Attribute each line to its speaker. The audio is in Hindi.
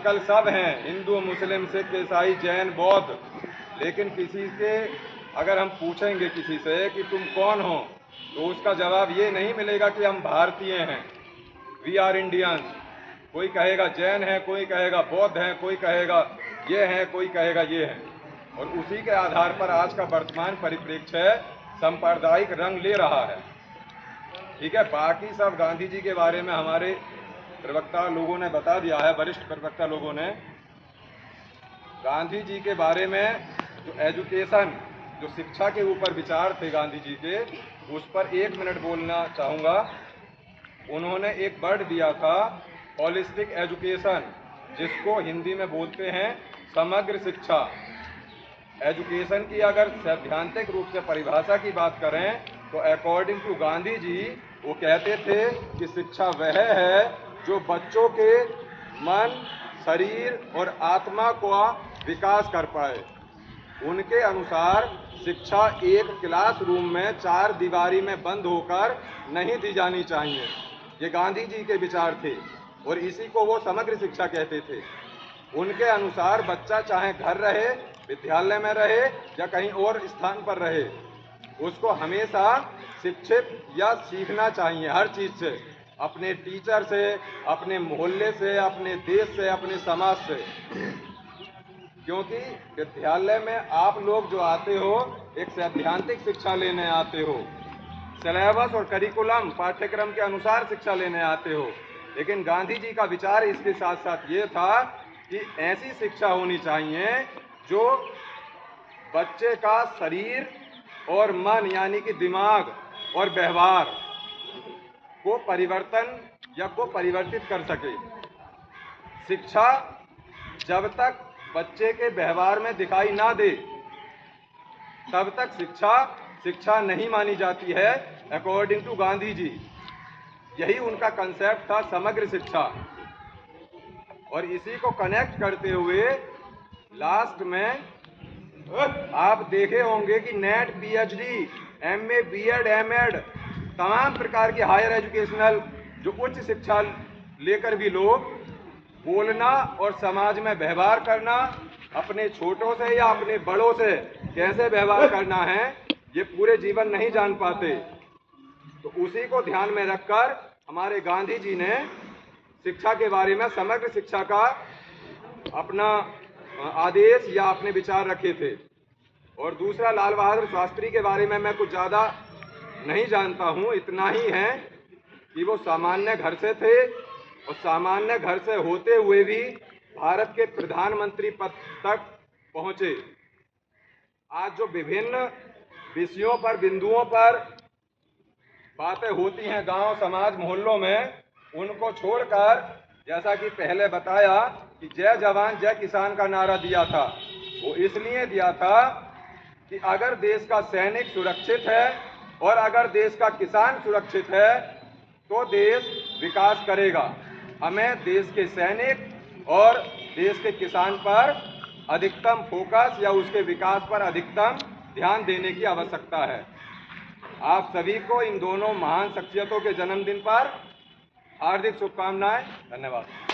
Speaker 1: आजकल सब हैं, हिंदू, मुस्लिम, सिख, ईसाई, जैन, बौद्ध, लेकिन किसी के अगर हम पूछेंगे किसी से कि तुम कौन हो, तो उसका जवाब ये नहीं मिलेगा कि हम भारतीय हैं, वी आर इंडियंस। कोई कहेगा जैन है, कोई कहेगा बौद्ध है, कोई कहेगा ये है, कोई कहेगा ये है। और उसी के आधार पर आज का वर्तमान परिप्रेक्ष्य सांप्रदायिक रंग ले रहा है। ठीक है, बाकी सब गांधी जी के बारे में हमारे प्रवक्ता लोगों ने बता दिया है, वरिष्ठ प्रवक्ता लोगों ने। गांधी जी के बारे में जो एजुकेशन, जो शिक्षा के ऊपर विचार थे गांधी जी के, उस पर 1 मिनट बोलना चाहूँगा। उन्होंने एक वर्ड दिया था, होलिस्टिक एजुकेशन, जिसको हिंदी में बोलते हैं समग्र शिक्षा। एजुकेशन की अगर सैद्धांतिक रूप से परिभाषा की बात करें तो अकॉर्डिंग टू गांधी जी वो कहते थे कि शिक्षा वह है जो बच्चों के मन, शरीर और आत्मा का विकास कर पाए। उनके अनुसार शिक्षा एक क्लासरूम में 4 दीवारी में बंद होकर नहीं दी जानी चाहिए। ये गांधी जी के विचार थे और इसी को वो समग्र शिक्षा कहते थे। उनके अनुसार बच्चा चाहे घर रहे, विद्यालय में रहे या कहीं और स्थान पर रहे, उसको हमेशा शिक्षित या सीखना चाहिए हर चीज़ से, अपने टीचर से, अपने मोहल्ले से, अपने देश से, अपने समाज से। क्योंकि विद्यालय में आप लोग जो आते हो एक सैद्धांतिक शिक्षा लेने आते हो, सिलेबस और करिकुलम पाठ्यक्रम के अनुसार शिक्षा लेने आते हो, लेकिन गांधी जी का विचार इसके साथ साथ ये था कि ऐसी शिक्षा होनी चाहिए जो बच्चे का शरीर और मन यानी कि दिमाग और व्यवहार को परिवर्तन या को परिवर्तित कर सके। शिक्षा जब तक बच्चे के व्यवहार में दिखाई ना दे तब तक शिक्षा नहीं मानी जाती है अकॉर्डिंग टू गांधी जी। यही उनका कंसेप्ट था, समग्र शिक्षा। और इसी को कनेक्ट करते हुए लास्ट में आप देखे होंगे कि NET, PhD, MA, BEd, MEd, तमाम प्रकार की हायर एजुकेशनल जो उच्च शिक्षा लेकर भी लोग बोलना और समाज में व्यवहार करना, अपने छोटों से या अपने बड़ों से कैसे व्यवहार करना है, ये पूरे जीवन नहीं जान पाते। तो उसी को ध्यान में रखकर हमारे गांधी जी ने शिक्षा के बारे में समग्र शिक्षा का अपना आदेश या अपने विचार रखे थे। और दूसरा, लाल बहादुर शास्त्री के बारे में मैं कुछ ज़्यादा नहीं जानता हूँ, इतना ही है कि वो सामान्य घर से थे और सामान्य घर से होते हुए भी भारत के प्रधानमंत्री पद तक पहुँचे। आज जो विभिन्न विषयों पर, बिंदुओं पर बातें होती हैं गांव, समाज, मोहल्लों में, उनको छोड़कर जैसा कि पहले बताया कि जय जवान जय किसान का नारा दिया था, वो इसलिए दिया था कि अगर देश का सैनिक सुरक्षित है और अगर देश का किसान सुरक्षित है तो देश विकास करेगा। हमें देश के सैनिक और देश के किसान पर अधिकतम फोकस या उसके विकास पर अधिकतम ध्यान देने की आवश्यकता है। आप सभी को इन दोनों महान शख्सियतों के जन्मदिन पर हार्दिक शुभकामनाएं। धन्यवाद।